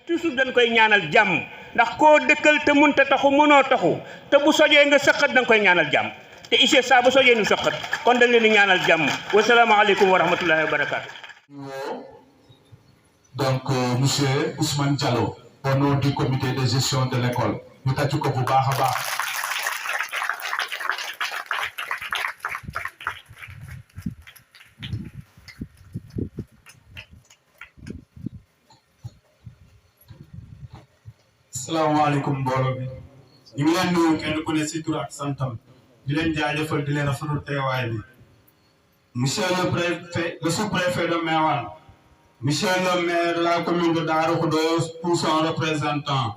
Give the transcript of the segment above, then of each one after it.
toujours dañ koy ñaanal jàmm ndax koo dëkkal te munta taxu mënoo taxu te bu sojee nga sëqat da nga koy ñaanal jàmm te ICS saa bu sojee nu sëqat kon dañ leen di ñaanal jàmm wasalaamaaleykum wa rahmatullahi wa barakaatu. Donc, monsieur Ousmane Diallo, au nom du comité de gestion de l'école, nous tàccu ko bu baax a baax. Salaamaaleykum mbooloo bi ñu ngi leen nuyu kenn ku ne ci tur ak santam di leen jaajëfal di leen rafetlu teewaay bi monsieur le préfet le sous-préfet de Meouane monsieur le maire de la commune de Darou Khoudoss pour son représentant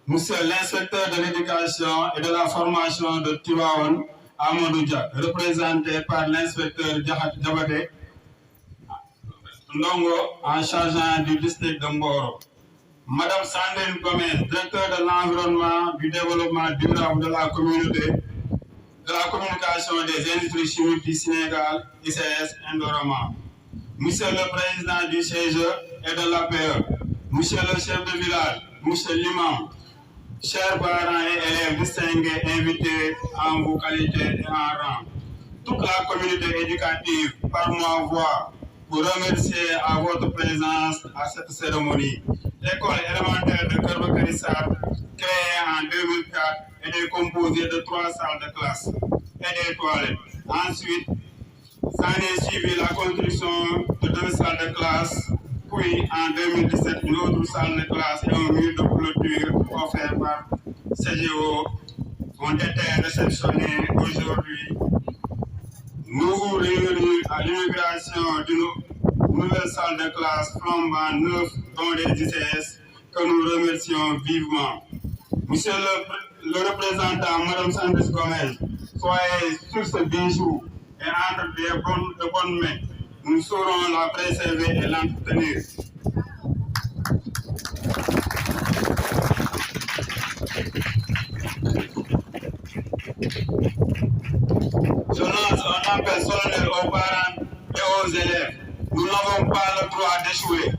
monsieur l'inspecteur de l'éducation et de la formation de Tivaouane Amadou Dia représenté par l'inspecteur Diabaté Ndongo en chargeant du district de Mboro. Madame Sandrine Gomez, directeur de l'environnement, du développement durable de la communauté, de la communication des industries chimiques du Sénégal, ICS Indorama. Monsieur le président du CGE et de l'APE, monsieur le chef de village, monsieur l'imam, chers parents et élèves distingués invités en vos qualités et en rang, toute la communauté éducative par ma voix pour remercier à votre présence à cette cérémonie. L'école élémentaire de Kër Bakary Sarr, créée en 2004, était composée de 3 salles de classe et des toilettes. Ensuite, s'en est suivi la construction de 2 salles de classe, puis en 2017, une autre salle de classe et un mur de clôture offert par CGO ont été réceptionnés aujourd'hui. Nous vous réunissons à l'inauguration d'une nouvelle salle de classe flambant neuve dans les ICS que nous remercions vivement. Monsieur le représentant, Madame Sandrine Gomez, soyez sur ce bijou et entre de bonnes mains. Nous saurons la préserver et l'entretenir. Je lance un appel solennel aux parents et aux élèves. Nous n'avons pas le droit d'échouer.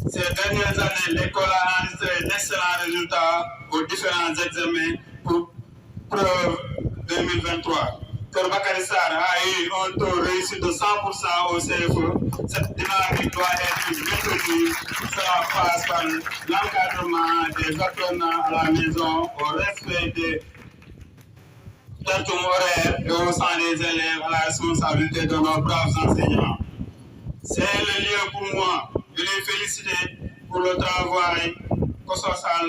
Ces dernières années, l'école a enregistré d'excellents résultats aux différents examens pour preuve 2023. Kër Bakary Sarr a eu un taux réussi de 100% au CFE. Cette dynamique doit être maintenue. Cela passe par l'encadrement des apprenants à la maison, au respect des termes horaires et au sein des élèves à la responsabilité de nos braves enseignants. C'est le lieu pour moi de les féliciter pour le travail colossal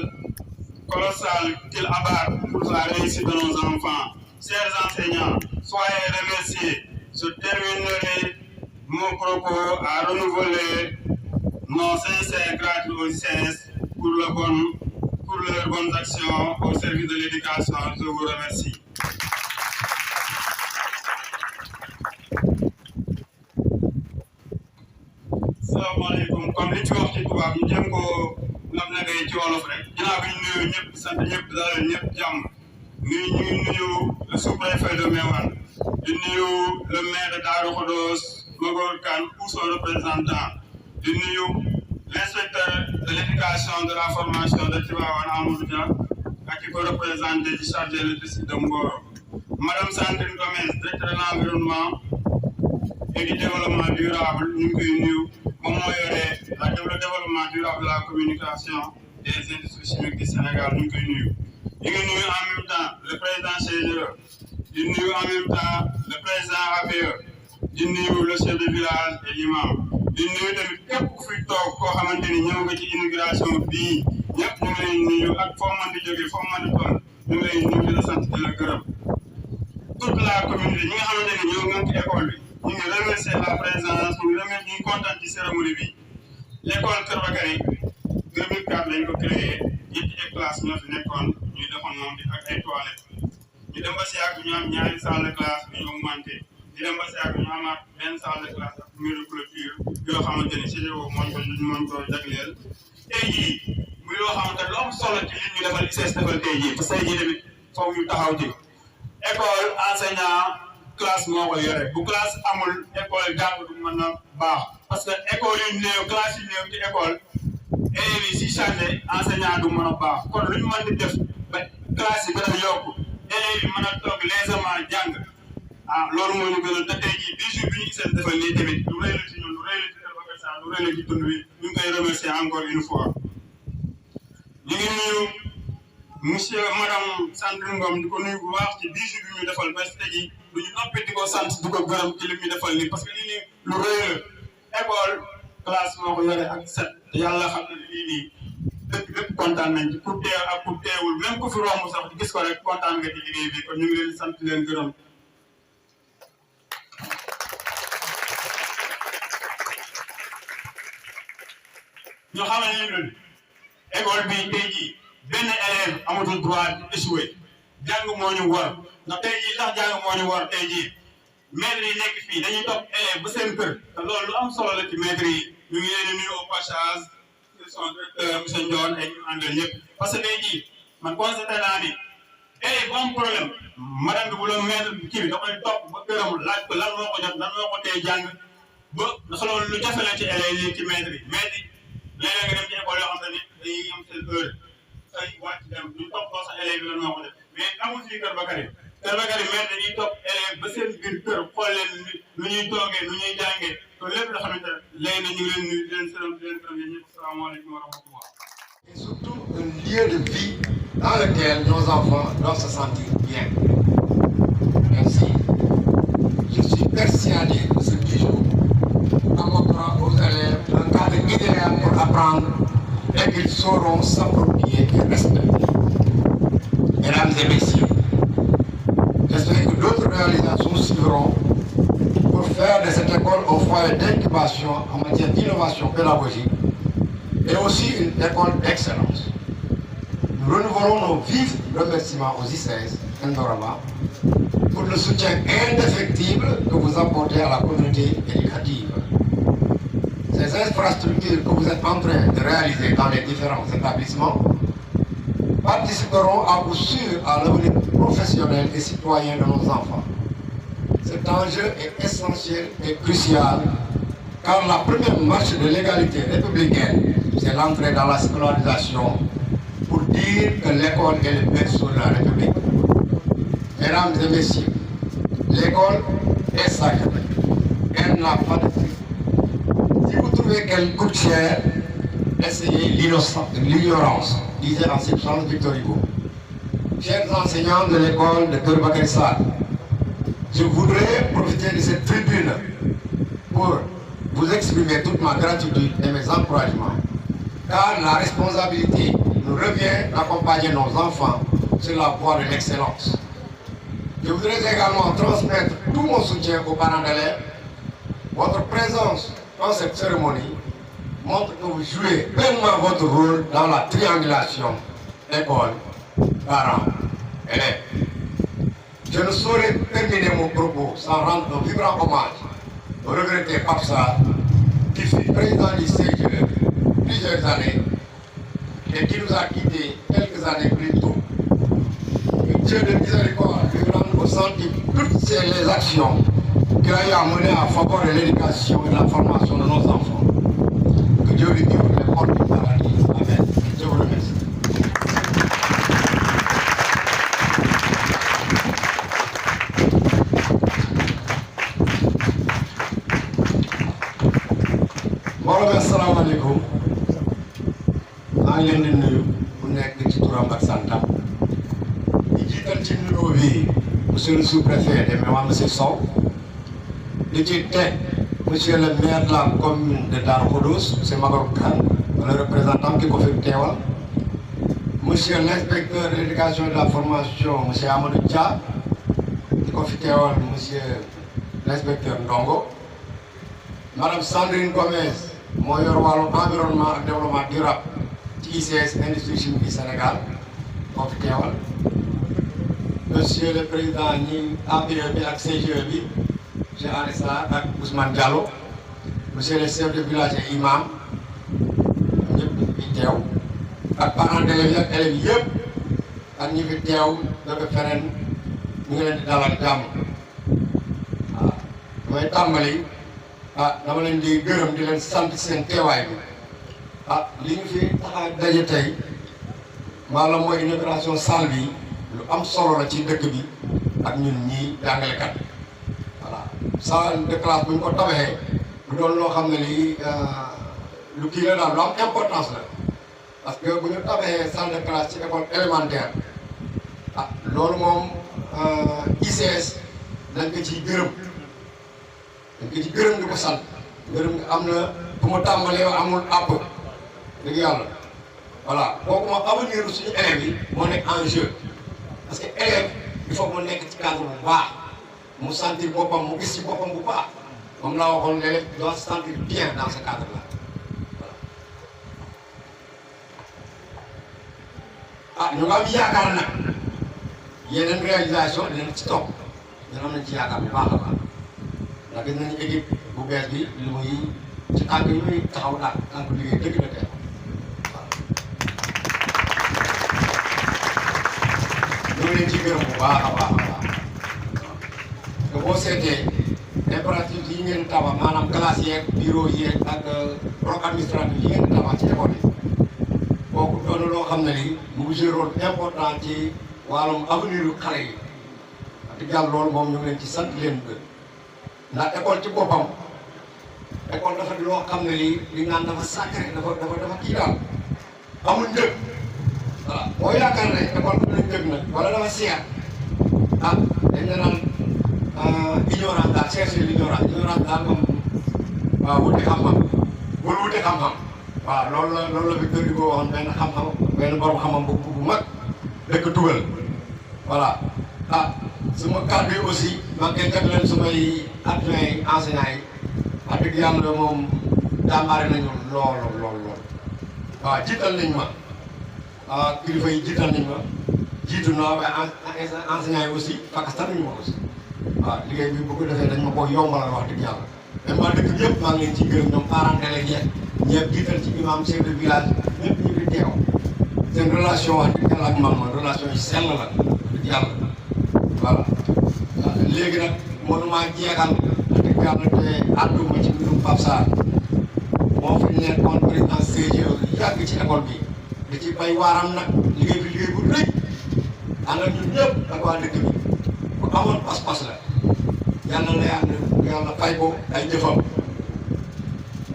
qu'ils abattent pour la réussite de nos enfants. Chers enseignants, soyez remerciés. Je terminerai mon propos à renouveler nos sincères gratitude aux ICS pour leurs bonnes actions au service de l'éducation. Je vous remercie. Salaamaaleykum comme li ci wax ci tubaab ñu jéem koo nagay ci wolof rek ginnaaw bi ñu nuyu ñëpp sant ñëpp dalal ñëpp jàmm ñu ngi nuyu le sous-préfet de Meouane di nuyu le maire de Darou Khoudoss Magor Kane ou son représentant di nuyu l'inspecteur de l'éducation de la formation de Tivaouane Amadou Dia ak ki ko représenté di chargé le district de Mboro. Madame Sandrine Gomez, directeur de l'environnement et du développement durable ñu ngi koy nuyu moom moo yore le développement durable de la communication des industries chimiques du Sénégal ñu ngi koy nuyu. ñu ngi nuyu en même temps le président CGE di nuyu en même temps le président APE di nuyu le chef de village et l'imam di nuyu tamit képp ku fi toog koo xamante ni ñëw nga ci inauguration bii ñëpp ñu ngi lay nuyu ak foo mën di jógee foo mën di toll ñu ngi lay nuyu di la sant di la gërëm. toute la communauté ñi nga xamante ni ñoo ngi ci école bi. ñu ngi remercier la présence ñu ngi kontaan ci cérémonie bi l'école Kër Bakary 2004 lañ ko créé ñetti classe ñoo fi nekkoon ñuy defoon moom di ak ay toilettes ñu dem ba si yàgg ñu am ñaari salle de classe ñu augmenté ñu dem ba si yàgg ñu amaat benn salle de classe ak mur de clôture yoo xamante ni CGO mooñ ko jagleel tey jii muy loo xamante lu am solo ci li ñu defal ICS defal tey jii parce que tey jii tamit foofu ñu taxaw ci école enseignant classe moo ko yore bu classe amul école jàng du mën a baax parce que école yu néew classe yu néew ci école élèves yi si changé enseignant du mën a baax kon lu ñu mën di def ba classe yi gën a yokku élèves yi mën a toog laisément jàng loolu moo ñu gën a te tey jii bijou bi ñu gisal defal nii tamit lu rëy la ci ñun lu rëy la ci Kër Bakar lu rëy la ci tund wi ñu ngi koy remercier encore une fois. ñu ngi nuyu monsieur madame Sandrine Ngom di ko nuyu bu baax ci bijou bi ñu defal parce que tey jii du ñu noppi di ko sant di ko gërëm ci li ñu defal nii parce que lii nii lu rëy la école classe moo ko yore ak set yàlla xam na lii nii dëkk bépp kontaan nañ ci ku teew ak ku teewul même ku fi romb sax gis ko rek kontaan nga ci liggéey bi kon ñu ngi leen sant leen gërëm. ñu xamal ne ñun école bi tey jii benn élève amatul droit di échouer jàng moo ñu war ndax tey jii ndax jàng moo ñu war tey jii maître yi nekk fii dañuy topp élève ba seen kër te loolu lu am solo la ci maître yi ñu ngi leen di nuyu au passage son directeur monsieur Ndione ak ñu àndal ñëpp parce que tey jii man constaté naa ni élève bu am problème madame bi bu la maître kii bi da koy topp ba këram laaj ko lan moo ko jot lan moo ko tey jàng ba ndax loolu lu jafe la ci élève yi ci maître yi maître yi léeg-léeg nga dem ci école yoo xam ne dañuy am seen heure ay wàcc dem duñ toppatoo sax élèves yi lan moo ko def mais amul fii Kër Bakar maître dañuy topp élèves ba seen biir kër xool leen nu ñuy toogee nu ñuy jàngee te lépp loo xamante ne léegi nag ñu ngi leen nuyu di leen sërëm di leen gërëm yéen ñëpp salaamaaleykum wa rahmatullah. Et surtout un lieu de vie dans lequel nos enfants doivent se sentir bien. Ainsi, je suis persuadé que ce bijou apportera aux élèves un cadre idéal pour apprendre et qu'ils sauront s'approprier et respecter. Mesdames et messieurs, j'espère que d'autres réalisations suivront pour faire de cette école un foyer d'incubation en matière d'innovation pédagogique et aussi une école d'excellence. Nous renouvelons nos vifs remerciements aux ICS Ndorama pour le soutien indéfectible que vous apportez à la communauté éducative. Ces infrastructures que vous êtes en train de réaliser dans les différents établissements participeront à coup sûr à l'avenir professionnel et citoyen de nos enfants. Cet enjeu est essentiel et crucial car la première marche de l'égalité républicaine, c'est l'entrée dans la scolarisation pour dire que l'école est le berceau de la République. Mesdames et messieurs, l'école est sacrée. Elle n'a pas de prix. Si vous trouvez qu'elle coûte cher, essayez l'ignorance, disait en substance Victor Hugo. Chers enseignants de l'école de Kër Bakar Sarr, je voudrais profiter de cette tribune pour vous exprimer toute ma gratitude et mes encouragements, car la responsabilité nous revient d'accompagner nos enfants sur la voie de l'excellence. Je voudrais également transmettre tout mon soutien aux parents d'élèves. Votre présence dans cette cérémonie montre que vous jouez pleinement votre rôle dans la triangulation école, parents, élèves. Je ne saurais terminer mon propos sans rendre un vibrant hommage au regretté Pape Sarr, qui fut président du CGE plusieurs années et qui nous a quittés quelques années plus tôt. Que Dieu de miséricorde lui rende au centre toutes les actions qu'il a eu à mener en faveur de l'éducation et de la formation de nos enfants. Que Dieu lui ouvre les portes du paradis. Amen. Je vous remercie. mbooloo mi asalaamaaleykum maa ngi leen di nuyu ku nekk ci turam ak santam di jiital ci nuyoo bi monsieur le sous-préfet de Méouane monsieur Sow di ci teg monsieur le maire de la commune de Darou Khoudoss monsieur Magaru Kane le représentant ki ko fi teewal monsieur l'inspecteur de l'éducation et de la formation monsieur Amadou Dia ki ko fi teewal monsieur l'inspecteur Ndongo madame Sandrine Gomez moo yor wàllu environnement ak développement durable ci ICS industrie chimique du Sénégal moo fi teewal monsieur le président ñi APE bi ak CGE bi monsieur Anissa ak Ousmane Diallo monsieur le chef de village et imam ñëpp fi teew ak parents d'élèves yi ak élèves yëpp ak ñi fi teew jóge feneen ñu ngi leen di dalal jàmm waaw damay tàmbali dama leen di gërëm di leen sant seen teewaay bi ah li ñu fi tax a daje tey maanaam mooy inauguration salle bi lu am solo la ci dëkk bi ak ñun ñii jàngalekat voilà salle de classe bu ñu ko tabaxee lu doon loo xam ne lii lu kii la daal lu am importance la parce que bu ñu tabaxee salle de classe ci école élémentaire ah loolu moom ICS dañ ko ciy gërëm di ko sant gërëm am na bu ma tàmbalee amul àpp dëgg yàlla voilà kooku moom avenir suñu élèves yi moo nekk en jeu parce que élève il faut mu nekk ci cadre bu baax mu sentir boppam mu gis ci boppam bu baax moom laa waxoon l'élève doit se sentir bien dans ce cadre là voilà. ah ñu nga am yaakaar nag yeneen réalisation dinañ ci topp ñun am nañ ci yaakaar bu baax a baax ndax gis nañu équipe bu bees bi li muy ci tànk yi muy taxaw daal tànk liggéey dëgg la tey ñu ngi leen ci gërëm bu baax a baax a baax te boo seetee impératif yi ngeen tabax maanaam classe yeeg bureau yeeg ak bloc administratif yi ngeen tabax ci école yi kooku doon loo xam ne lii mu ngi jouer rôle important ci wàllum avenir yu xale yi wax dëgg yàlla loolu moom ñu ngi leen ci sant leen gën ndax école ci boppam école dafa di loo xam ne lii li naan dafa sacré dafa kii daal amul njëg voilà boo yaakaar ne école bi dina njëg nag wala dafa seer ah dañ ne naan ignorance daal chercher l'ignorance daal moom waaw wuti xam-xam bul wuti xam-xam waaw loolu la Victor Hugo waxoon benn xam-xam benn borom xam-xam bu mag dëkk tugal voilà ah suma kàddu yi aussi maa ngi koy jagleel sumay adjoint yi enseignants yi wax dëgg yàlla moom jàmbaare nañu lool waaw jiital nañ ma kilifa yi jiital nañ ma jiitu naa waaye enseignants yi aussi fakastan nañu ma aussi waaw liggéey bi bu ko defee dañ ma ko yombalal wax dëgg yàlla même waa dëkk bi yëpp maa ngi leen ci gërëm ñoom parents délégués ñëpp jiital ci imam chef de village ñëpp ñu ngi teew seen relation wax dëgg yàlla ak man relation yi sell la wax dëgg yàlla voilà léegi nag mënumaa jeexal wax dëgg yàlla te ànduma ci mbirum Pape Sarr moo fi nekkoon président CGE yàgg ci école bi da ci bay waaram nag liggéey bu rëy ànd ak ñun ñëpp ak waa dëkk bi bu amoon pas-pas la yàlla na yàlla fay ko ay jëfam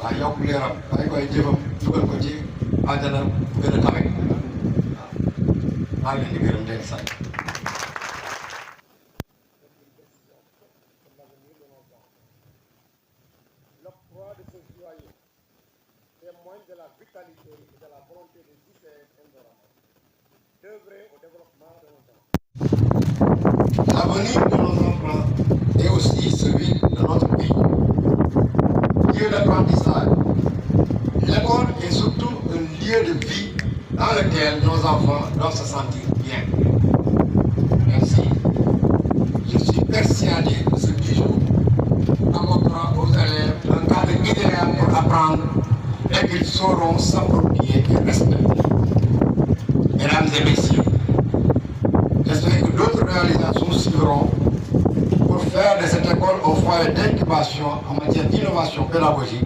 waaw yokk leeram fay ko ay jëfam dugal ko ci àjjana bu gën a kawe waaw maa ngi leen di gërëm leen sant. de la vitalité et de la volonté des ICS Indorama d'œuvrer au développement de nos enfants. L'avenir de nos enfants est aussi celui de notre pays. Lieu d'apprentissage. L'école est surtout un lieu de vie dans lequel nos enfants doivent se sentir bien. Ainsi, je suis persuadé que ce bijou apportera aux élèves un cadre idéal pour apprendre et qu'ils sauront s'approprier et respecter. Mesdames et messieurs, j'espère que d'autres réalisations suivront pour faire de cette école un foyer d'incubation en matière d'innovation pédagogique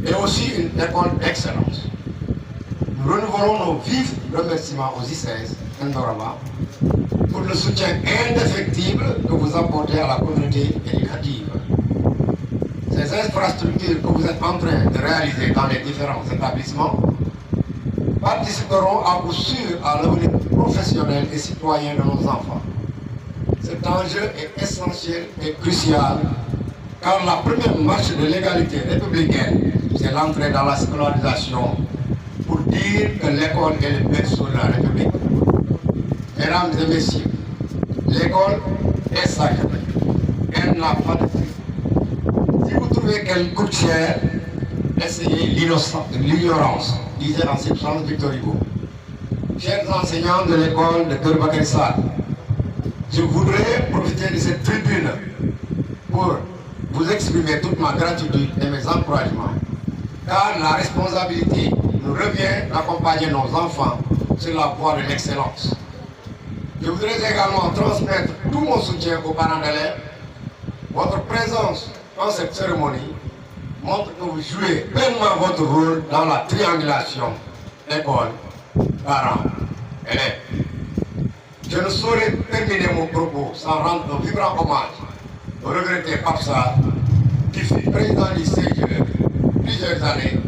et aussi une école d'excellence. Nous renouvelons nos vifs remerciements aux ICS Indorama pour le soutien indéfectible que vous apportez à la communauté éducative. Ces infrastructures que vous êtes en train de réaliser dans les différents établissements participeront à coup sûr à l'avenir professionnel et citoyen de nos enfants. Cet enjeu est essentiel et crucial car la première marche de l'égalité républicaine, c'est l'entrée dans la scolarisation pour dire que l'école est le berceau de la République. Mesdames et messieurs, l'école est sacrée. Elle n'a pas de prix. Si vous trouvez qu'elle coûte cher, essayez l'ignorance, disait en cette chance Victor Hugo. Chers enseignants de l'école de Kër Bakary Sarr, je voudrais profiter de cette tribune pour vous exprimer toute ma gratitude et mes encouragements, car la responsabilité nous revient d'accompagner nos enfants sur la voie de l'excellence. Je voudrais également transmettre tout mon soutien aux parents d'élèves. Votre présence dans cette cérémonie montre que vous jouez pleinement votre rôle dans la triangulation école, parents, élèves. Je ne saurais terminer mon propos sans rendre un vibrant hommage au regretté Pape Sarr, qui fut président du CGE plusieurs années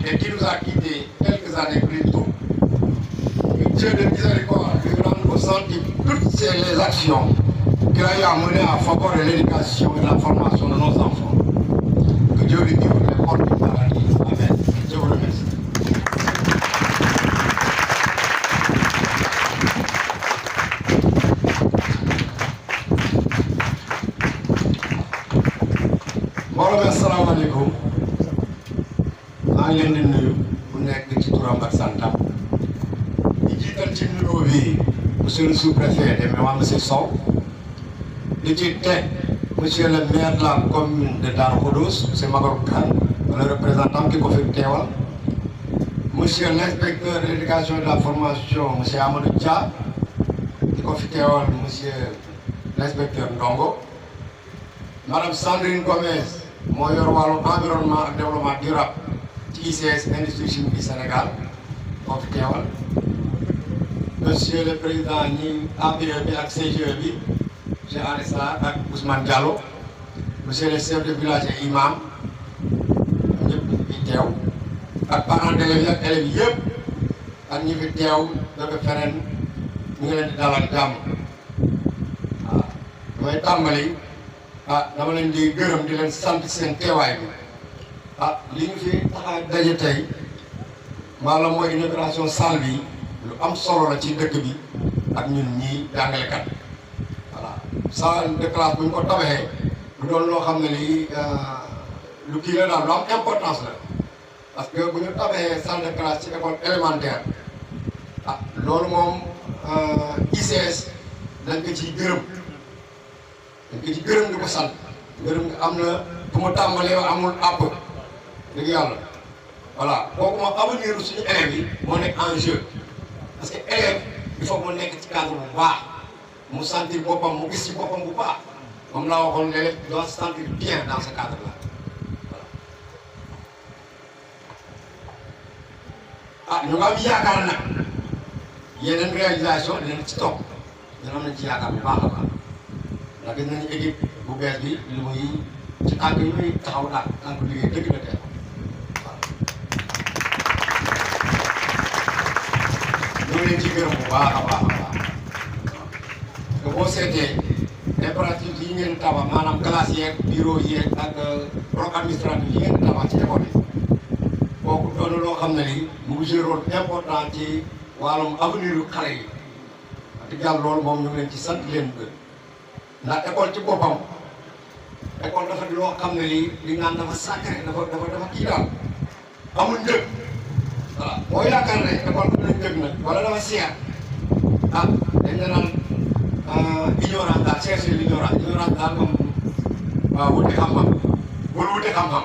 et qui nous a quittés quelques années plus tôt. Que Dieu de miséricorde lui rende au centre toutes les actions qu'il a eu à mener en faveur de l'éducation et de la formation de nos enfants. Que Dieu lui ouvre les portes du paradis. Amen. Je vous remercie. mbooloo mi asalaamaaleykum maa ngi leen di nuyu bu nekk ci turam ak santam di jiital ci nuyoo bi monsieur le sous-préfet de Méouane monsieur Sow di ci teg monsieur le maire de la commune de Darou Khoudoss monsieur Maguette Kane le représentant ki ko fi teewal monsieur l'inspecteur de l'éducation et de la formation monsieur Amadou Dia ki ko fi teewal monsieur l'inspecteur Ndongo madame Sandrine Gomez moo yor wàllu environnement ak développement durable ci ICS industrie chimique du Sénégal moo fi teewal monsieur le président ñi APE bi ak CGE bi monsieur Henri Sarr ak Ousmane Diallo monsieur le chef de village et imam ñëpp fi teew ak parents d'élèves yi ak élèves yi yëpp ak ñi fi teew jóge feneen ñu ngi leen di dalal jàmm waaw damay tàmbali dama leen di gërëm di leen sant seen teewaay bi li ñu fi tax a daje tey maanaam mooy inauguration salle bi lu am solo la ci dëkk bi ak ñun ñii jàngalekat voilà salle de classe bu ñu ko tabaxee lu doon loo xam ne lii lu kii la daal lu am importance la parce que bu ñu tabaxee salle de classe ci école élémentaire loolu moom ICS dañ ko ciy gërëm. dañ ko ci gërëm di ko sant gërëm am na fu mu tàmbalee amul àpp dëgg yàlla voilà kooku moom avenir suñu élèves yi moo nekk en jeu parce que élève il faut mu nekk ci cadre bu baax mu sentir boppam mu gis ci boppam bu baax moom laa waxoon l'élève doit se sentir bien dans ce cadre là voilà. ñu nga am yaakaar nag yeneen réalisation dinañ ci topp ñun am nañ ci yaakaar bu baax a baax. ndax gis nañu équipe bu bees bi li muy ci tànk yi muy taxaw daal tànk liggéey dëgg la tey waaw ñu ngi leen ci gërëm bu baax a baax a baax parce que boo seetee impératif yi ngeen tabax maanaam classe yeeg bureau yeeg ak bloc administratif yi ngeen tabax ci école yi kooku doon loo xam ne lii mu ngi jouer rôle important ci wàllum avenir yu xale yi wax dëgg yàlla loolu moom ñu ngi leen ci sant leen gën ndax école ci boppam école dafa di loo xam ne lii li naan dafa sacré dafa kii daal amul njëg voilà boo yaakaar ne école am na njëg nag wala dafa seer dañ la naan ignorance daal chercher l'ignorance daal moom waaw wuti xam-xam bul wuti xam-xam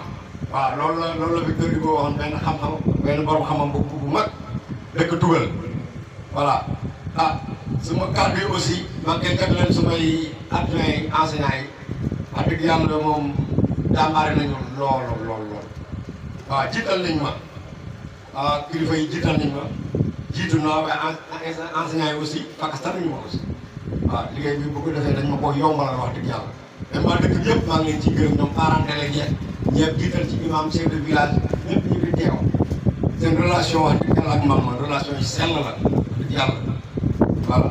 waaw loolu la Victor Hugo waxoon benn xam-xam benn borom xam-xam bu mag dëkk tugal voilà suma kàddu yi aussi maa ngi koy jagleel sumay adjoint yi enseignants yi wax dëgg yàlla moom jàmbaare nañu lool waaw jiital nañ ma kilifa yi jiital nañ ma jiitu naa waaye enseignants yi aussi fakastan nañu ma aussi waaw liggéey bi bu ko defee dañ ma ko yombalal wax dëgg yàlla même waa dëkk bi yëpp maa ngi leen ciy gërëm ñoom parents d'élèves yeeg ñëpp jiital ci imam chef de village ñëpp ñu fi teew seen relation wax dëgg yàlla ak man relation yi sell la wax dëgg yàlla voilà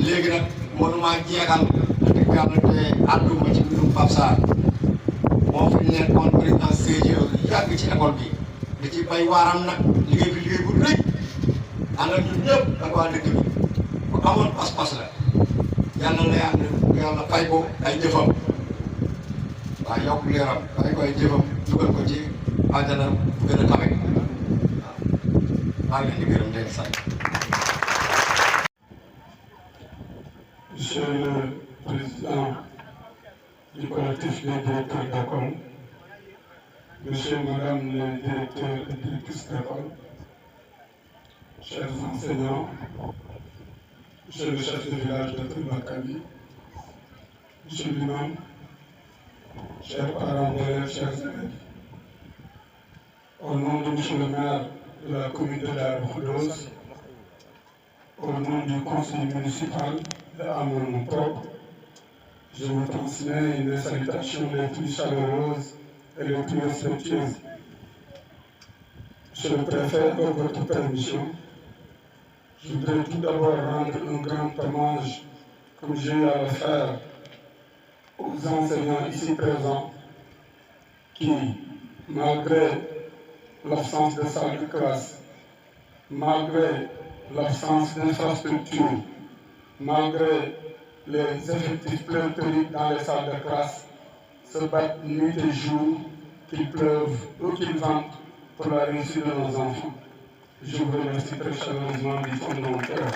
léegi nag mënuma jeexal dëgg yàlla te àdduma ci mbirum Pape Sarr moo fi nekkoon président CGE yàgg ci école bi da ci bay waaram nag liggéey bi liggéey bu rëy ànd ak ñun ñëpp ak waa dëkk bi bu amoon pas-pas la yàlla na yàlla fay ko ay jëfam waaw yokk leeram fay ko ay jëfam dugal ko ci àjjana bu gën a kawe waaw maa ngi leen di gërëm leen sant. Monsieur le Président du collectif des directeurs d'école, Monsieur et Madame les directeurs et directrices d'école, chers enseignants, Monsieur le chef de village de Toubakali, Monsieur l'imam, chers parents d'élèves, chers élèves, au nom de monsieur le maire de la commune de Darou Khoudoss, au nom du conseil municipal et à mon nom propre, je vous transmets une salutation les plus chaleureuses et les plus respectueuses. Monsieur le préfet, avec votre permission, je voudrais tout d'abord rendre un grand hommage, comme j'ai eu à le faire, aux enseignants ici présents qui, malgré l'absence de salle de classe, malgré l'absence d'infrastructures, malgré les effectifs pléthoriques dans les salles de classe, se battent nuit et jour, qu'il pleuve ou qu'il vente, pour la réussite de nos enfants. Je vous remercie très chaleureusement du fond de mon cœur.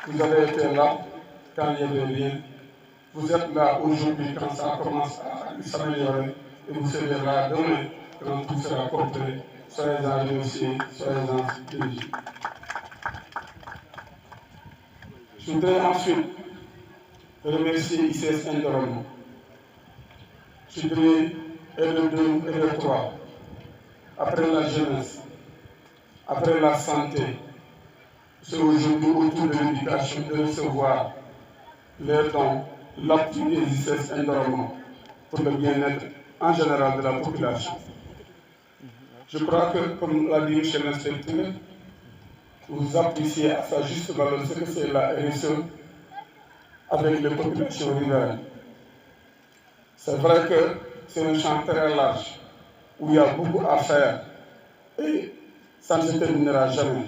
Vous avez été là quand il n'y avait rien. Vous êtes là aujourd'hui quand ça commence à s'améliorer et vous serez là demain quand tout sera complet. Soyez-en remerciés, soyez-en dirigés. Je voudrais ensuite remercier ICS Environnement. Je dirais L2 et L3. Après la jeunesse, après la santé, c'est aujourd'hui autour de l'éducation de recevoir les dons, l'appui des ICS Environnement pour le bien-être en général de la population. Je crois que, comme l'a dit M. l'inspecteur, vous appréciez à sa juste valeur ce que c'est la RSE avec les populations riveraines. C'est vrai que c'est un champ très large où il y a beaucoup à faire et ça ne se terminera jamais.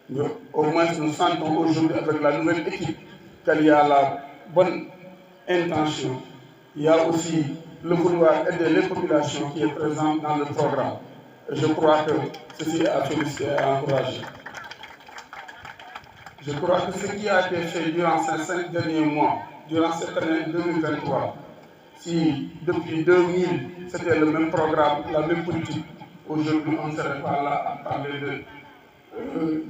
Mais au moins nous sentons aujourd'hui avec la nouvelle équipe qu'il y a la bonne intention. Il y a aussi le vouloir aider les populations qui est présent dans le programme. Et je crois que ceci est à féliciter et à encourager. Je crois que ce qui a été fait durant ces 5 derniers mois, durant cette année 2023, si depuis 2000 c'était le même programme, la même politique, aujourd'hui on ne serait pas là à parler de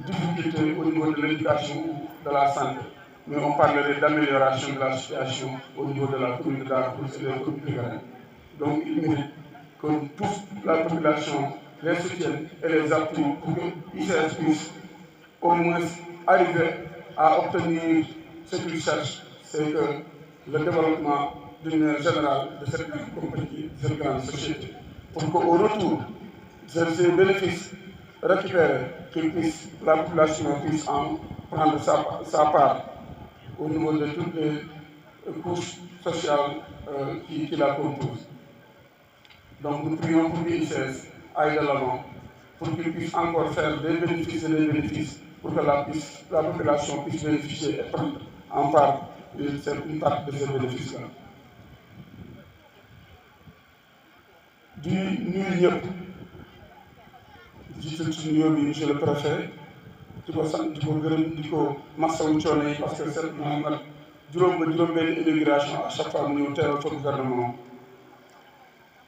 difficultés au niveau de l'éducation ou de la santé. Mais on parlerait d'amélioration de la situation au niveau de la commune de Darou Khoudoss et des communes riveraines. Donc il mérite que toute la population les soutienne et les appuie pour que l'ICS puisse au moins arriver à obtenir ce qu'ils cherchent, c'est que le développement d'une manière générale de cette grande compagnie, de cette grande société, pour qu'au retour de ces bénéfices récupérés, la population puisse en prendre sa part au niveau de toutes les couches sociales qui la composent. Donc nous prions pour que l'ICS aille de l'avant, pour qu'il puisse encore faire des bénéfices et des bénéfices, pour que la population puisse bénéficier et prendre en part une partie de ces bénéfices-là. di nuyu ñëpp jiital ci nuyoo bi monsieur le préfet di ko sant di ko gërëm di ko masawu coono yi parce que seet naa nag juróom-benn immigration à chaque fois mu ñëw teewal fa gouvernement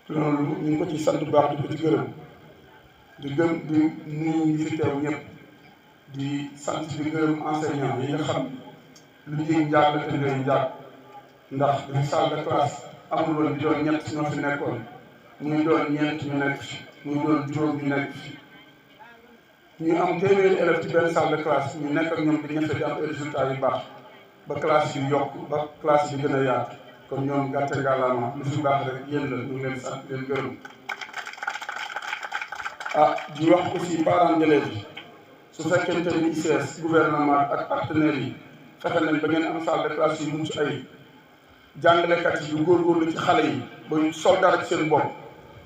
loolu ñu ngi ko ci sant bu baax di ko ci gërëm di nuyu ñi fi teew ñëpp di sant di gërëm enseignant yi nga xam lu jig njaag la te ngay njaag ndax dafa salle de classe amul woon di doon ñett ñoo fi nekkoon muy doon ñeent ñu nekk fi muy doon juróom ñu nekk fi ñu am téeméeri élèves ci benn salle de classe ñu nekk ak ñoom di ñefe di am ay résultats yu baax ba classe yi yokk ba classe bi gën a yaatu kon ñoom gàcce ngalaama lu fi baax rek yéen la ñu ngi leen sant leen gërëm di wax aussi parents d'élèves yi su fekkente ni ICS gouvernement ak partenaires yi fexe nañ ba ngeen am salle de classe yu mucc ayib jàngalekat yi yu góorgóorlu ci xale yi ba ñu sol dara ci seen bopp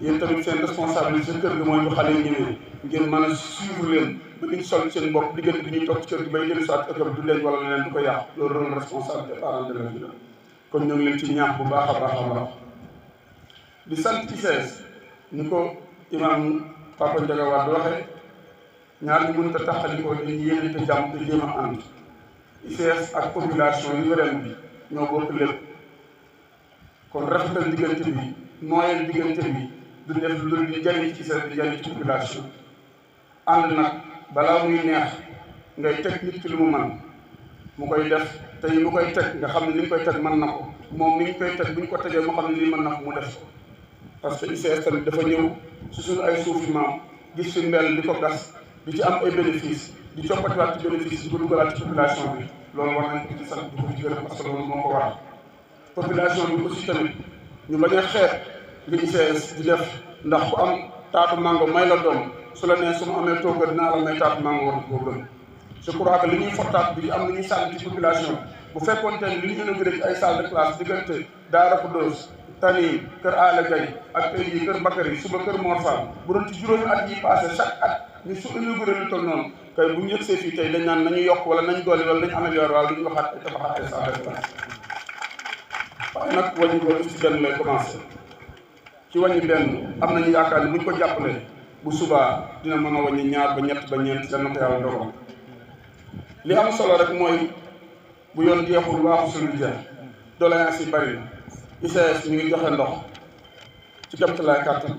yéen tamit seen responsabilité kër gi mooy bu xale yi ñëwee ngeen mën a suivre leen ba ñu sol seen bopp diggante bi ñuy toog ci kër gi bay leen soit école du leen wala leneen du ko yàq loolu rôle responsabilité parents d'élèves bi la kon ñoo ngi leen ci ñaax bu baax a baax a baax di sant ICS ni ko imam Papa Ndiaga Wade waxee ñaar ñu mënut a taxalikoo dañuy yéenante jàmm te jéem a ànd ICS ak population riveraine bi ñoo bokk lépp kon rafetal diggante bi nooyal diggante bi du def lu di jariñ ci ICS di jariñ ci population ànd nag balaa muy neex ngay teg nit ki lu mu mën mu koy def te yi mu koy teg nga xam ne li ñu koy teg mën na ko moom ni ñu koy teg bu ñu ko tegee mu xam ne lii mën na ko mu def ko parce que ICS tamit dafa ñëw si suñu ay suufi maam gis fi mbel di ko gas di ci am ay bénéfice di coppatiwaat ci bénéfice di ko dugalaat ci population bi loolu war nañ ko ci sant di ko ci gërëm parce que loolu moo ko waral population bi aussi tamit ñu bañ a xeet li ICS di def ndax ku am taatu mango may la doom su la nee su ma amee tooga dinaa la may taatu mango war koo gëm je crois que li ñuy fortaat bi am li ñuy sànni ci population bu fekkoon te li ñu inauguré ci ay salle de classe diggante Daara Khoudoss Tani kër Aala Gaye ak tey jii kër Bakary suba kër Mor Fall bu doon ci juróomi at yi passé chaque at ñu su inauguré lu toll noonu kay bu ñu yëgsee fii tey dañ naan nañu yokk wala nañ dolli wala nañu amélioré wala duñu waxaat ay tabaxaat ay salle de classe waaye nag wàññi ko ci benn lay commencé ci wàññi benn am nañu yaakaar ni buñ ko jàppalee bu subaa dina mën a wàññi ñaar ba ñett ba ñeent dana ko yàlla dogal li am solo rek mooy bu yoon jeexul waaxu suñu jeex doléance yi bari na ICS ñu ngi joxe ndox ci kéemtalaay kàttan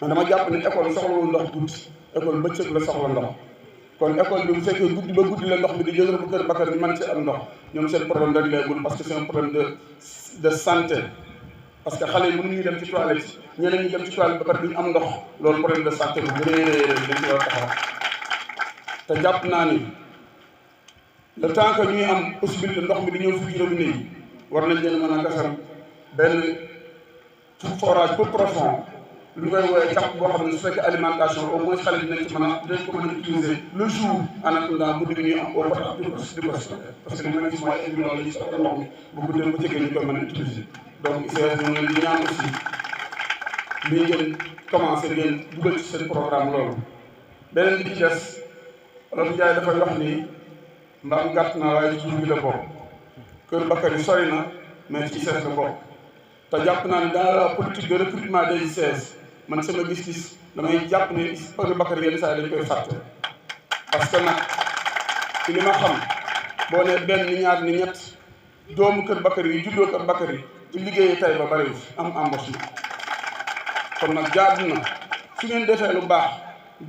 man dama jàpp ni école soxlawul ndox guddi école bëccëg la soxla ndox kon école bi bu fekkee guddi ba guddi la ndox bi di jóge bu kër Bakar bi man ci am ndox ñoom seen problème rek léegul parce que c'est un problème de santé parce que xale yi mënuñu dem ci toilette ñeneen ñi dem ci toilette ba pare duñu am ndox loolu problème de santé bu gën a dañ ci war a taxaw te jàpp naa ni le temps que ñuy am possibilité ndox mi di ñëw fii ci robinet yi war nañ leen mën a gasal benn forage peu profond lu koy woowee jàpp boo xam ne su fekkee alimentation au moins xale dinañ ci mën a dinañ ko mën a utiliser le jour en attendant guddi gi ñuy am eau potable di ko parce que li ma gis mooy ay millions la ñuy soxla ndox mi bu guddee ba jege ñu koy mën a utiliser donc ICS ñu leen di ñaan aussi lii ngeen commencé ngeen dugal ci seen programme loolu beneen bi ci des Olof Njaay dafay wax ni mbaam gàtt na waaye ci jur gi la bokk kër Bakary sori na mais ci ICS la bokk te jàpp naa ne dans la politique de recrutement des ICS man sama gis-gis damay jàpp ne kër Bakary yenn saa yi dañ koy fàtte parce que nag ci li ma xam boo nee benn ni ñaar ni ñett doomu kër Bakary yi juddoo kër Bakary ci liggéeyi tay ba bariwul am embauchement kon nag jaadu na su ngeen defee lu baax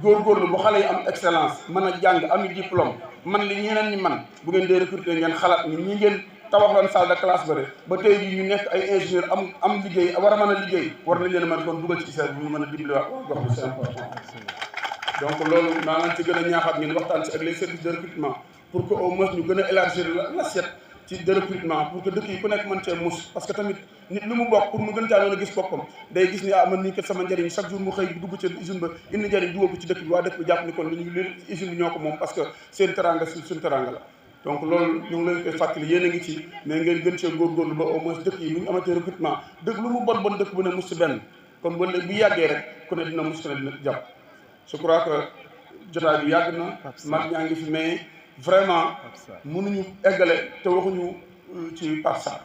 góorgóorlu bu xale yi am excellence mën a jàng ami diplôme man li ñeneen ñi man bu ngeen dee recruter ngeen xalaat ni ñi ngeen tabaxoon salle de classe ba tey jii ñu nekk ay ingénieur am liggéey war a mën a liggéey war nañ leen a mën kon dugal ci ICS bu ñu mën a dimbali waa gox bi c'est important donc loolu maa ngi ci gën a ñaaxaat ngeen waxtaan ci ak les services de recrutement pour que au moins ñu gën a élargir l'assiette ci de recrutement pour que dëkk yi ku nekk mën cee mus parce que tamit nit lu mu bokk pour mu gën caa mën a gis boppam day gis ni man nii kat sama njëriñ chaque jour mu xëy dugg ci usine ba indi njëriñ dugal ko ci dëkk bi waa dëkk bi jàpp ni kon li usine bi ñoo ko moom parce que seen teranga suñu teranga la donc loolu ñu ngi leen koy fàttali yéen a ngi ci mais ngeen gën cee góorgóorlu ba au moins dëkk yi bu ñu amatee recrutement dëkk lu mu bon dëkk bu ne mus ci benn kon bu yàggee rek ku ne dina mus ku ne dina jàpp je crois que jotaay bi yàgg na mag ñaa ngi fi mais vraiment mënuñu eggale te waxuñu ci Pape Sarr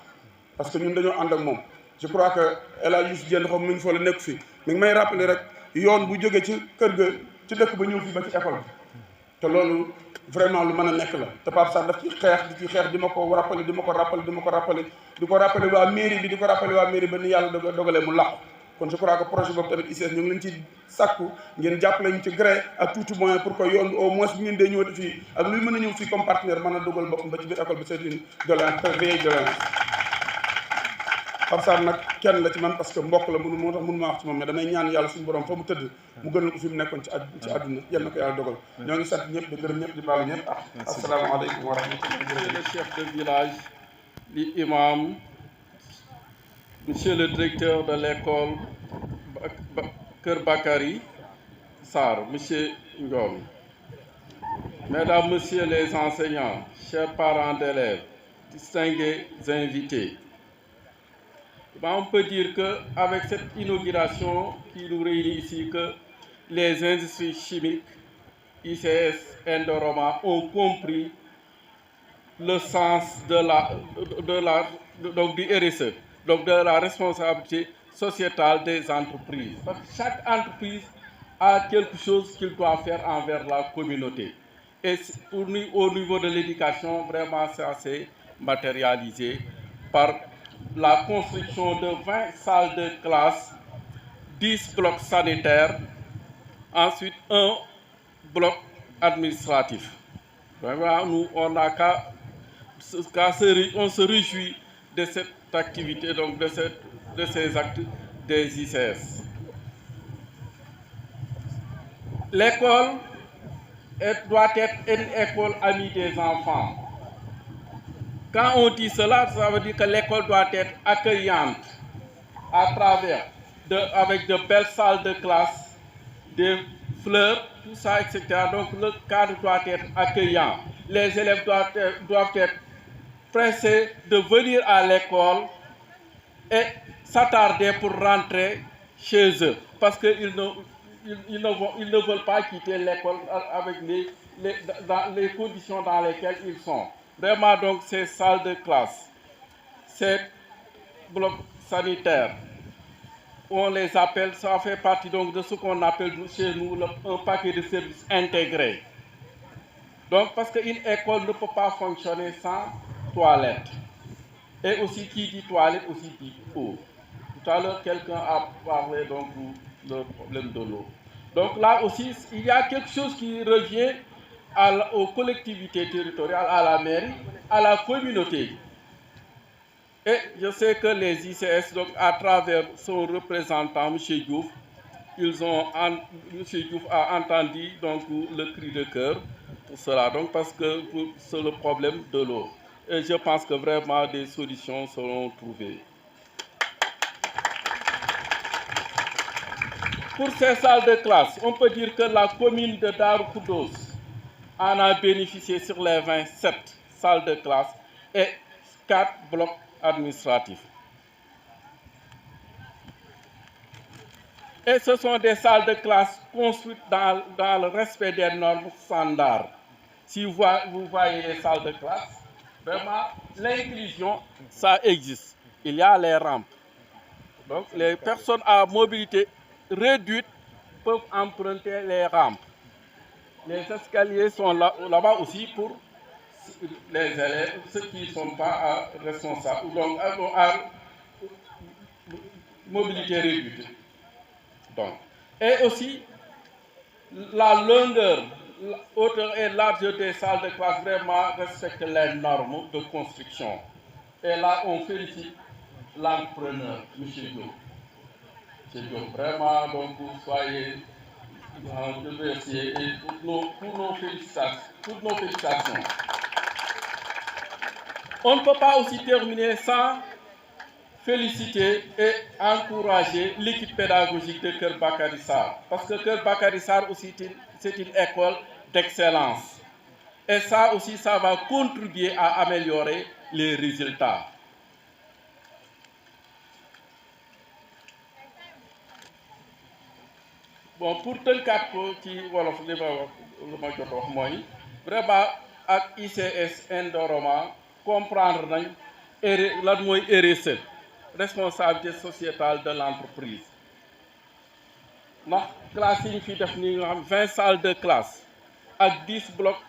parce que ñun dañoo ànd ak moom je crois que El Hadj Youssou Dieng xam mi ngi fa la nekk fi mi ngi may rappeler rek yoon bu jógee ci kër ga ci dëkk ba ñëw fii ba ci école bi te loolu vraiment lu mën a nekk la te Pape Sarr daf ci xeex di ma ko rappeler di ko rappeler waa mairie bi di ko rappeler waa mairie ba ni yàlla dogalee mu làqu kon je crois que projet boobu tamit ICS ñu ngi leen ci sàkku ngeen jàppale ñu ci gré ak tuuti moyen pour que yoon bi au moins bu ngeen dee ñëwati fii ak luy mën a ñëw fii comme partenaire mën a dugal boppam ba ci biir école bi c'est une doléance très vieille doléance Pape Sarr nag kenn la ci man parce que mbokk la moo tax mënu ma wax ci moom mais damay ñaan yàlla suñu borom fa mu tëdd mu gënal ko fi mu nekkoon ci àdduna yal na ko yàlla dogal ñoo ngi sant ñëpp di gërëm ñëpp di baalu ñëpp asalaamaaleykum wa rahmatulah. Le chef de village l'imam, monsieur le directeur de l'école Kër Bakary Sarr, monsieur Ngom, mesdames, messieurs les enseignants, chers parents d'élèves, distingués invités, on peut dire qu'avec cette inauguration qui nous réunit ici, que les industries chimiques ICS Indorama ont compris le sens donc du RSE, donc de la responsabilité sociétale des entreprises. Parce que chaque entreprise a quelque chose qu'il doit faire envers la communauté. Et pour nous, au niveau de l'éducation, vraiment ça s'est matérialisé par la construction de 20 salles de classe, 10 blocs sanitaires, ensuite un bloc administratif. Vraiment, nous, on n'a qu'à on se réjouit de cette activité, donc de ces actes des ICS. L'école doit être une école amie des enfants. Quand on dit cela, ça veut dire que l'école doit être accueillante à travers, avec de belles salles de classe, des fleurs, tout ça, etc. Donc le cadre doit être accueillant. Les élèves doivent être pressés de venir à l'école et s'attarder pour rentrer chez eux. Parce qu'ils ne veulent pas quitter l'école avec les conditions dans lesquelles ils sont. Vraiment, donc, ces salles de classe, ces blocs sanitaires, on les appelle, ça fait partie donc de ce qu'on appelle chez nous un paquet de services intégrés. Donc, parce qu'une école ne peut pas fonctionner sans toilette. Et aussi, qui dit toilette, aussi dit eau. Tout à l'heure, quelqu'un a parlé donc du problème de l'eau. Donc là aussi, il y a quelque chose qui revient aux collectivités territoriales, à la mairie, à la communauté. Et je sais que les ICS, donc, à travers son représentant, M. Diouf, M. Diouf a entendu donc, le cri de cœur pour cela, donc, parce que c'est le problème de l'eau. Et je pense que vraiment des solutions seront trouvées. Pour ces salles de classe, on peut dire que la commune de Darou Khoudoss en a bénéficié sur les 27 salles de classe et 4 blocs administratifs. Et ce sont des salles de classe construites dans le respect des normes standards. Si vous voyez les salles de classe, vraiment, l'inclusion, ça existe. Il y a les rampes. Donc, les personnes à mobilité réduite peuvent emprunter les rampes. Les escaliers sont là-bas aussi pour les élèves, ceux qui ne sont pas responsables, donc à mobilité réduite. Donc, et aussi, la longueur, hauteur et largeur des salles de classe vraiment respectent les normes de construction. Et là, on félicite l'entrepreneur, M. Diouf. Vraiment, donc, vous soyez remerciés et pour nos félicitations. On ne peut pas aussi terminer sans féliciter et encourager l'équipe pédagogique de Kër Bakary Sarr. Parce que Kër Bakary Sarr aussi, c'est une école d'excellence. Et ça aussi, ça va contribuer à améliorer les résultats. Bon, pour tënkaat ko ci wolof li ma jot wax mooy vraiment ak ICS Indorama comprendre nañ lan mooy RSE, responsabilité sociétale de l'entreprise. ndax classe yi ñu fi def nii nga xam 20 salles de classe ak 10 blocs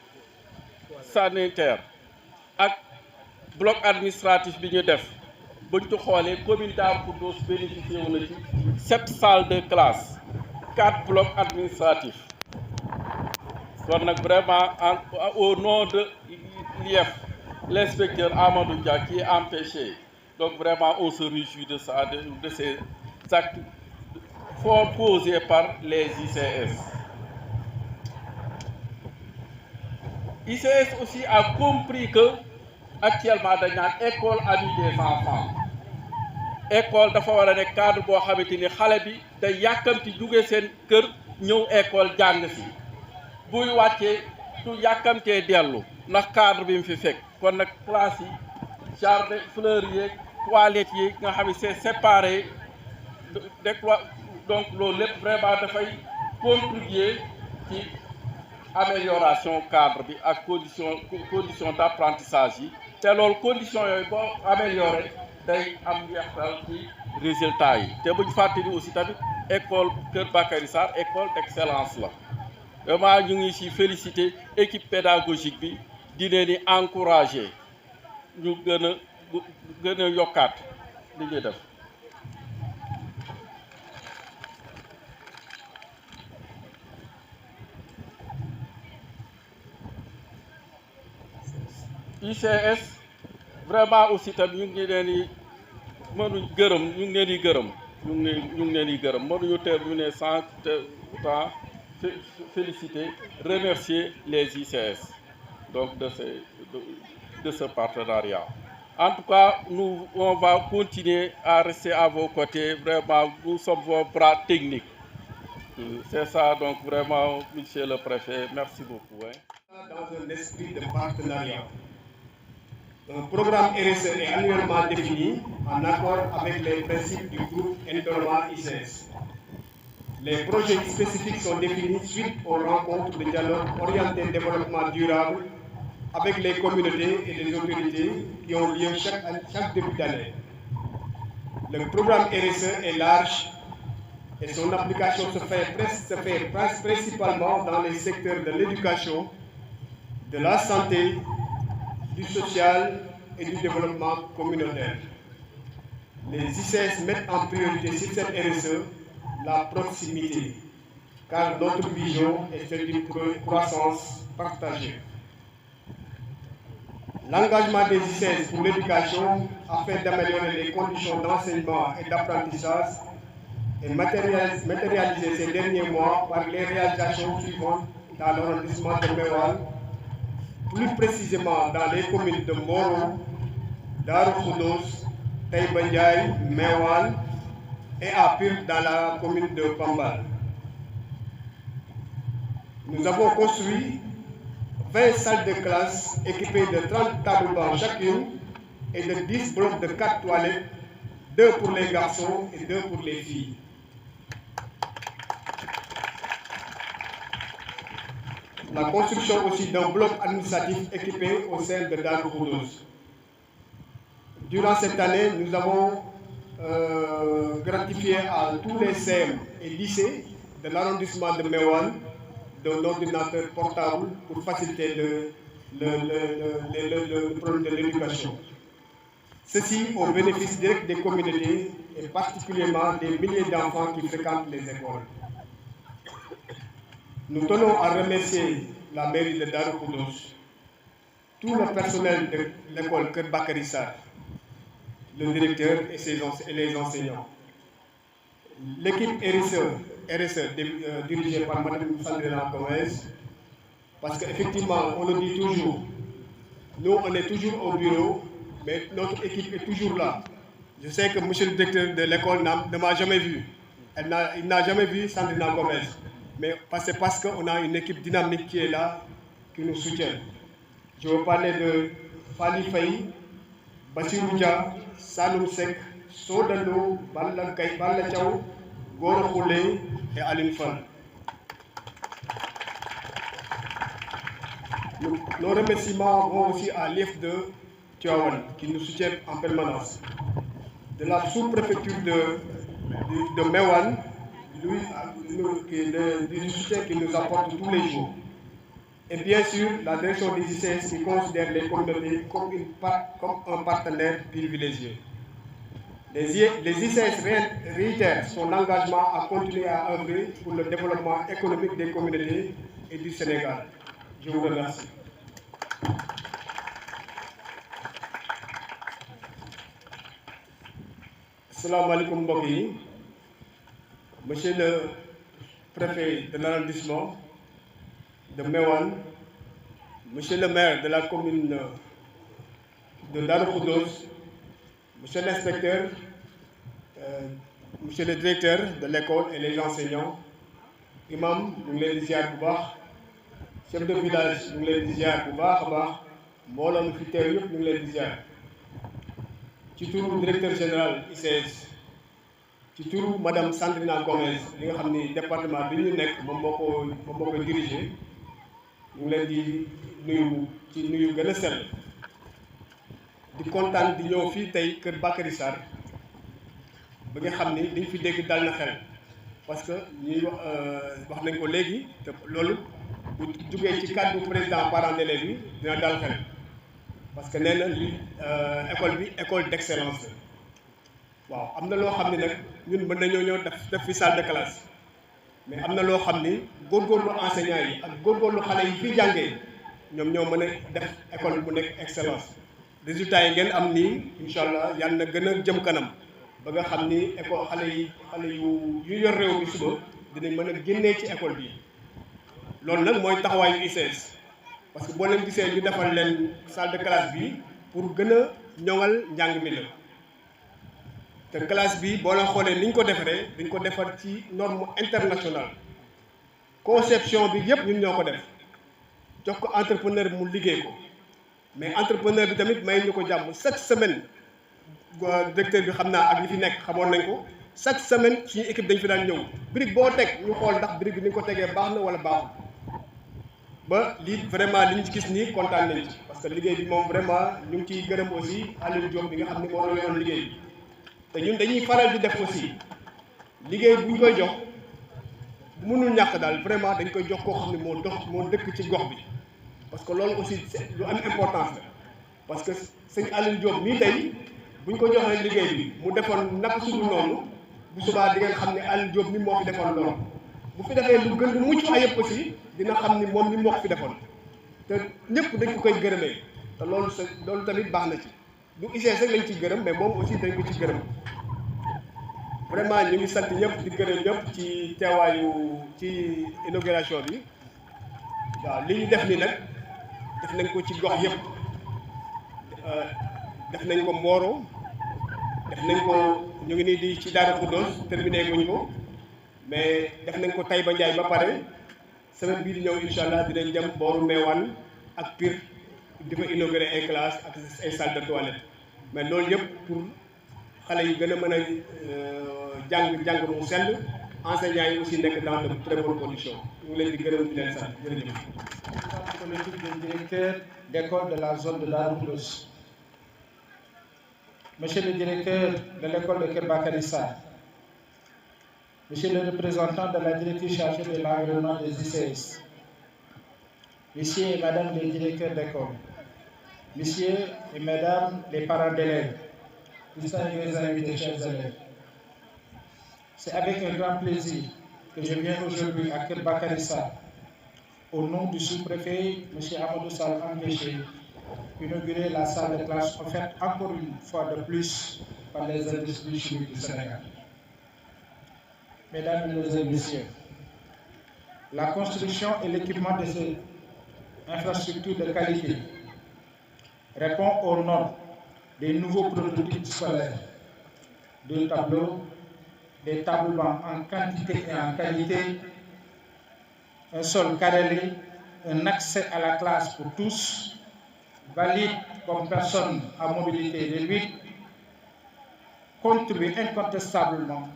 sanitaires ak bloc administratif bi ñu def buñ ko xoolee commune Darou Khoudoss bénéficié wu na ci 7 salles de classe. 4 blocs administratifs. Donc vraiment, au nom de l'IF, l'inspecteur Amadou Dia qui est empêché. Donc vraiment, on se réjouit de ça, de ces actes forts posés par les ICS. ICS aussi a compris que actuellement, dans une école amie des enfants. École dafa war a nekk cadre boo xamante ni xale bi day yàkkamti jóge seen kër ñëw école jàng si buy wàccee su yàkkamtee dellu ndax cadre bi mu fi fekk kon nag classe yi jardin fleur yeeg toilettes yi nga xam ne c'est séparé donc loolu lépp vraiment dafay contribuer ci amélioration cadre bi ak condition d'apprentissage yi te loolu condition yooyu boo amélioré day am njeextal ci résultat yi te bu ñu fàttali aussi tamit école Kër Bakary Sarr école d'excellence la vraiment ñu ngi ci féliciter équipe pédagogique bi di leen di encourager ñu gën a yokkaat li ñuy def. ICS vraiment aussi tamit ñu ngi leen di mënuñ gërëm ñu ngi leen di gërëm ñu ngi leen di gërëm mënuñu terminer sans pourtant féliciter remercier les ICS donc de ce partenariat. En tout cas, on va continuer à rester à vos côtés. Vraiment, nous sommes vos bras techniques. C'est ça, donc vraiment, monsieur le préfet, merci beaucoup. Dans un esprit de partenariat. Un programme RSE est annuellement défini en accord avec les principes du groupe Endorma ICS. Les projets spécifiques sont définis suite aux rencontres de dialogue orienté développement durable avec les communautés et les autorités qui ont lieu chaque début d'année. Le programme RSE est large et son application se fait principalement dans les secteurs de l'éducation, de la santé, du social et du développement communautaire. Les ICS mettent en priorité sur cette RSE la proximité, car notre vision est celle d'une croissance partagée. L'engagement des ICS pour l'éducation afin d'améliorer les conditions d'enseignement et d'apprentissage est matérialisé ces derniers mois par les réalisations suivantes dans l'arrondissement de Meouane, plus précisément dans les communes de Moro, Darou Khoudoss, Taïba Ndiaye, Meouane et à Pire dans la commune de Pambal. Nous avons construit 20 salles de classe équipées de 30 tables bancs chacune et de 10 blocs de 4 toilettes, 2 pour les garçons et 2 pour les filles. La construction aussi d'un bloc administratif équipé au sein de Darou Khoudoss. Durant cette année, nous avons gratifié à tous les CM et lycées de l'arrondissement de Meouane d'un ordinateur portable pour faciliter le problème de l'éducation. Ceci au bénéfice direct des communautés et particulièrement des milliers d'enfants qui fréquentent les écoles. Nous tenons à remercier la mairie de Darou Khoudoss, tout le personnel de l'école Kër Bakary Sarr, le directeur et les enseignants. L'équipe RSE dirigée par Mme Sandrina Gomez, parce qu'effectivement, on le dit toujours, nous on est toujours au bureau, mais notre équipe est toujours là. Je sais que M. le directeur de l'école ne m'a jamais vu. Il n'a jamais vu Sandrina Gomez. Mais c'est parce qu'on a une équipe dynamique qui est là, qui nous soutient. Je veux parler de Fali Faye, Bassirou Dia, Saloum Sek, Sodalo, Balla Thiaw, Goro Khoulé et Aline Fall. Nos remerciements vont aussi à l'IF de Tiawan, qui nous soutient en permanence. De la sous-préfecture de Meouane, du soutien qu'il nous apporte tous les jours. Et bien sûr, la direction des ICS qui considère les communautés comme un partenaire privilégié. Les ICS réitèrent son engagement à continuer à œuvrer pour le développement économique des communautés et du Sénégal. Je vous remercie. Assalamu alaikum mbokk yi. Monsieur le préfet de l'arrondissement de Meouane, monsieur le maire de la commune de Darou Khoudoss, monsieur l'inspecteur, monsieur le directeur de l'école et les enseignants, imam, ñu ngi leen di ziar bu baax, chef de village, ñu ngi leen di ziar bu baax a baax, mbooloo mi fi teew yëpp ñu ngi leen di ziar. Ci turu directeur général ICS, ci turu madame Sandrina Gomez li nga xam ni département bi ñu nekk moom moo koy diriger, ñu ngi leen di nuyu ci nuyu gën a sell di kontaan di ñëw fii tey Kër Bakary Sarr ba nga xam ni dañ fi dégg dal na xel parce que ñuy wax nañ ko léegi te loolu bu jugee ci kàddu président parents d'élèves yi dina dal xel parce que nee na li école bi école d'excellence la waaw am na loo xam ni nag ñun mën nañoo ñëw def fi salle de classe mais am na loo xam ni góorgóorlu enseignants yi ak góorgóorlu xale yi fi jàngee ñoom ñoo mën a def école bu nekk excellence résultats yi ngeen am nii incha allah yàlla na gën a jëm kanam ba nga xam ni école xale yu yor réew mi suba dinañ mën a génnee ci école bi loolu nag mooy taxawaayu ICS parce que boo leen gisee ñu defal leen salle de classe bi pour gën a ñoŋal njàng mi la te classe bi boo leen xoolee ni ñu ko defaree dañ ko defar ci norme internationale conception bi yëpp ñun ñoo ko def jox ko entrepreneur bi mu liggéey ko mais entrepreneur bi tamit may ñu ko jàmm chaque semaine directeur bi xam naa ak ñi fi nekk xamoon nañ ko chaque semaine suñu équipe dañ fi daan ñëw brique boo teg ñu xool ndax brique bi ni nga ko tegee baax na wala baaxul ba lii vraiment li ñu ci gis nii kontaan nañ ci parce que liggéey bi moom vraiment ñu ngi ciy gërëm aussi Aliou Diop bi nga xam ne moo doon yoon liggéey bi te ñun dañuy faral di def aussi liggéey bu ñu koy jox bu mënul ñàkk daal vraiment dañ koy jox koo xam ne moo dëkk ci gox bi parce que loolu aussi lu am importance la parce que sëñ Aliou Diop mii tey bu ñu ko joxee liggéey bi mu defoon naka sudul noonu bu subaa di ngeen xam ne Aliou Diop mi moo fi defoon loolu bu fi defee lu gën lu mucc ayib aussi dina xam ni moom mi moo ko fi defoon te ñëpp dañ ko koy gërëmee te loolu tamit baax na ci du ICS rek lañ ciy gërëm mais moom aussi dañ ko ci gërëm vraiment ñu ngi sant ñëpp di gërëm ñëpp ci teewaayu ci inauguration bi waaw li ñu def ni nag def nañ ko ci gox yëpp def nañ ko Mboro def nañ ko ñu ngi nii di ci Daaru Khoudoss terminé guñ ko mais def nañ ko Taïba Ndiaye ba pare semaine bii di ñëw incha allah dinañ dem booru Mewane ak Pire di fa inauguré ay classes ak ay salles de toilette mais loolu yëpp pour xale yi gën a mën a jàng mu sell enseignants yi aussi nekk dans de très bonnes conditions ñu ngi leen di gërëm di leen sant jërëjëf. Politique du directeur d'école de la zone de Darou Khoudoss. Monsieur le directeur de l'école de Keur Bakary Sarr, Monsieur le représentant de la directrice chargée de l'environnement des ICS, Messieurs et Madame les directeurs d'école, Messieurs et Mesdames les parents d'élèves, distingués invités, chers élèves, c'est avec un grand plaisir que je viens aujourd'hui à Keur Bakary Sarr, au nom du sous-préfet, M. Amadou Sall Empêché, inaugurer la salle de classe offerte encore une fois de plus par les industries chimiques du Sénégal. Mesdames et Messieurs, la construction et l'équipement de ces infrastructures de qualité répond aux normes des nouveaux prototypes scolaires, des tableaux, des tables bancs en quantité et en qualité, un sol carrelé, un accès à la classe pour tous, valide comme personne à mobilité réduite, contribue incontestablement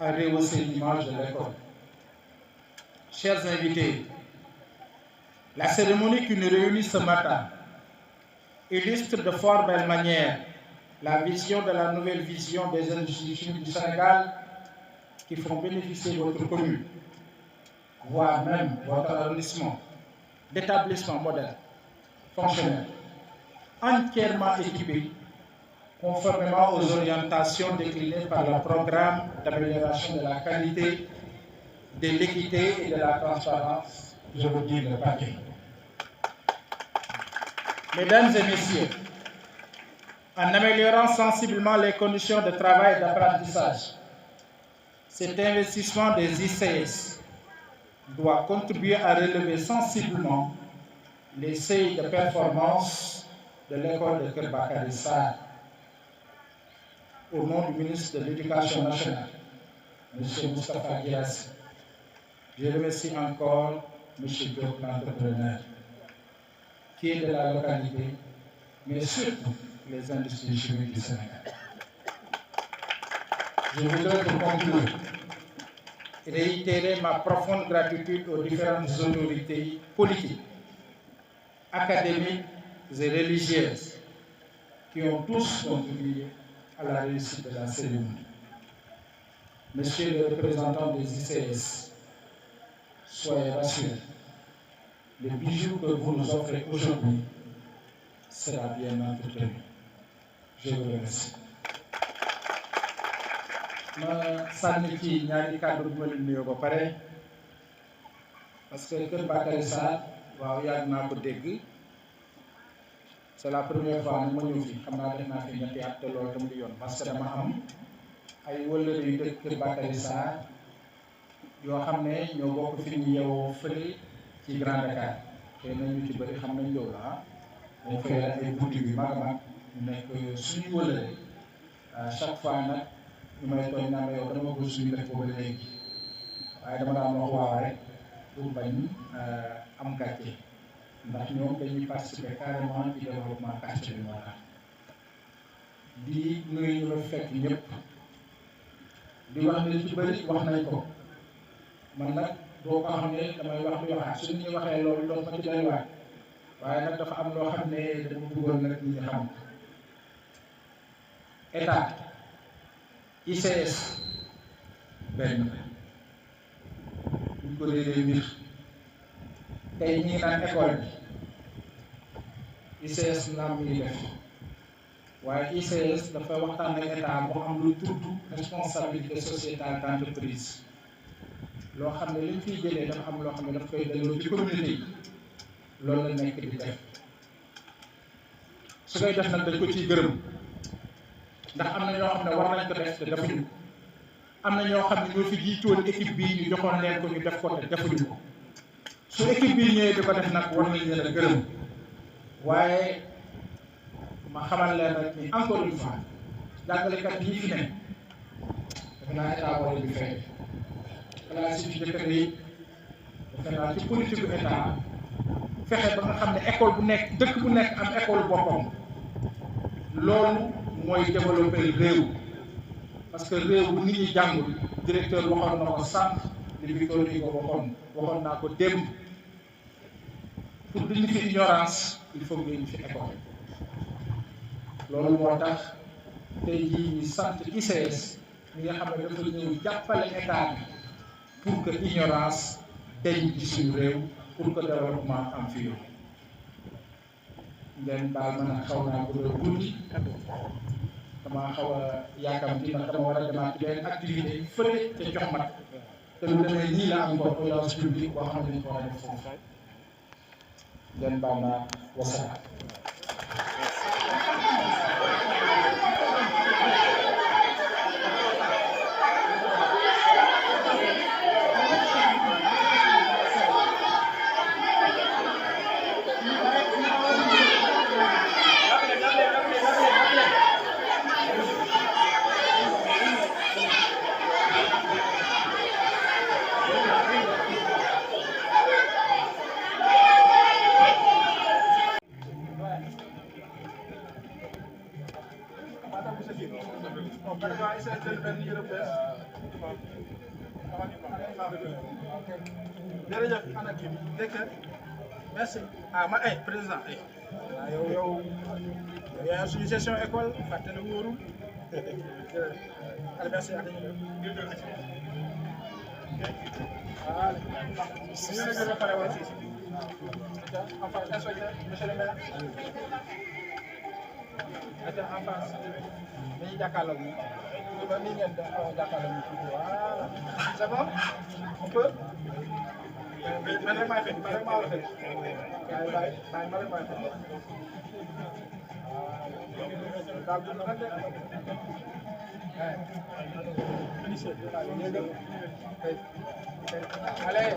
à rehausser l'image de l'école. Chers invités, la cérémonie qui nous réunit ce matin illustre de fort belle manière la vision de la nouvelle vision des industries chimiques du Sénégal qui font bénéficier votre commune, voire même votre arrondissement, d'établissements modernes, fonctionnels, entièrement équipés, conformément aux orientations déclinées par le programme d'amélioration de la qualité, de l'équité et de la transparence, je veux dire le paquet. Mesdames et messieurs, en améliorant sensiblement les conditions de travail et d'apprentissage, cet investissement des ICS doit contribuer à relever sensiblement les seuils de performance de l'école de Keur Bakary Sarr. Au nom du ministre de l'Éducation nationale, M. Moustapha Guirassy, je remercie encore M. Diop, l'entrepreneur, qui est de la localité, mais surtout les industries chimiques du Sénégal. Je voudrais pour conclure réitérer ma profonde gratitude aux différentes autorités politiques, académiques et religieuses qui ont tous contribué à la réussite de la cérémonie. Monsieur le représentant des ICS, soyez rassurés, le bijou que vous nous offrez aujourd'hui sera bien entretenu. Je vous remercie. ma sànni ci ñaari kàddu bu ma leen nuyoo ba pare parce que Keur Bakary Sarr waaw yàgg naa ko dégg c'est la première fois nag ma ñëw fii xam naa def naa fi ñetti at te loolu tam di yoon parce que dama am ay wëllëre yu dëkk Kër Bakary Sarr yoo xam ne ñoo bokk fi ñu yeewoo fële ci Grand Dakar te nañu ci bëri xam nañ loolu dañ fay ay boutique yu mag a mag ñu nekk suñu wëllëre chaque fois nag ñu may tooñ naa yow dama ko suñu def boobu léegi waaye dama daan wax waaw rek pour bañ am gàcce ndax ñoom dañuy participer carrément ci développement quartier bi moo tax di nuyu ñu la fekk ñëpp di wax ne ci bëri wax nañ ko man nag boo ko xam ne damay wax di waxaat su ñu waxee loolu doon ma ci doy waat waaye nag dafa am loo xam ne dama bëggoon nag ñi xam état ICS benn buñ ko réeree mbir tey ñi ngi naan école bi ICS naam mi ngi def waaye ICS dafa waxtaan ak état mu am lu tudd responsabilité sociétale d'entreprise loo xam ne liñ fiy jëlee dafa am loo xam ne daf koy delloo ci communauté yi loolu la nekk di def su koy def nag dañ ko ciy gërëm ndax am na ñoo xam ne war nañ ko def te defuñu ko am na ñoo xam ne ñoo fi jiitoon équipe bii ñu joxoon leen ko ñu def ko te defuñu ko su équipe bii ñëwee di ko def nag war nañ leen a gërëm waaye ma xamal leen rek ni encore une fois jàngalekat yi fi ne defe naa état wala bi fekk classe yi fi njëkk yi defe naa ci politique gu état fexe ba nga xam ne école bu nekk dëkk bu nekk am école boppam loolu mooy développer réew parce que réew bu nit ñi jàngul directeur waxoon na ko sànq li Victor Hugo waxoon naa ko démb pour dindi fi ignorance il faut nga indi fi école loolu moo tax tey jii ñu sant ICS ñi nga xam ne dafa ñëw jàppale état bi pour que ignorance dañ ci suñu réew pour que développement am fi yow ngeen baal ma nag xaw naa ko doon guddi dama xaw a yaakamti ndax dama war a demaat ci benn activité fële ca jox mat te lu demee nii la am ko audience publique boo xam ne dañ ko war a def foofu ngeen baal ma wasalaam. jërëjëf ana kii dëkk merci ma président yow yaa suñu session école fàttali wóorul allez merci monsieur le maire en face dañuy jàkkaarloo ñu ba nii ngeen jàkkaarloo ñu voilà c'est bon on peut man rek maay fekk man rek maa war a fekk bàyyi man rek maay fekk daal dund nag de allez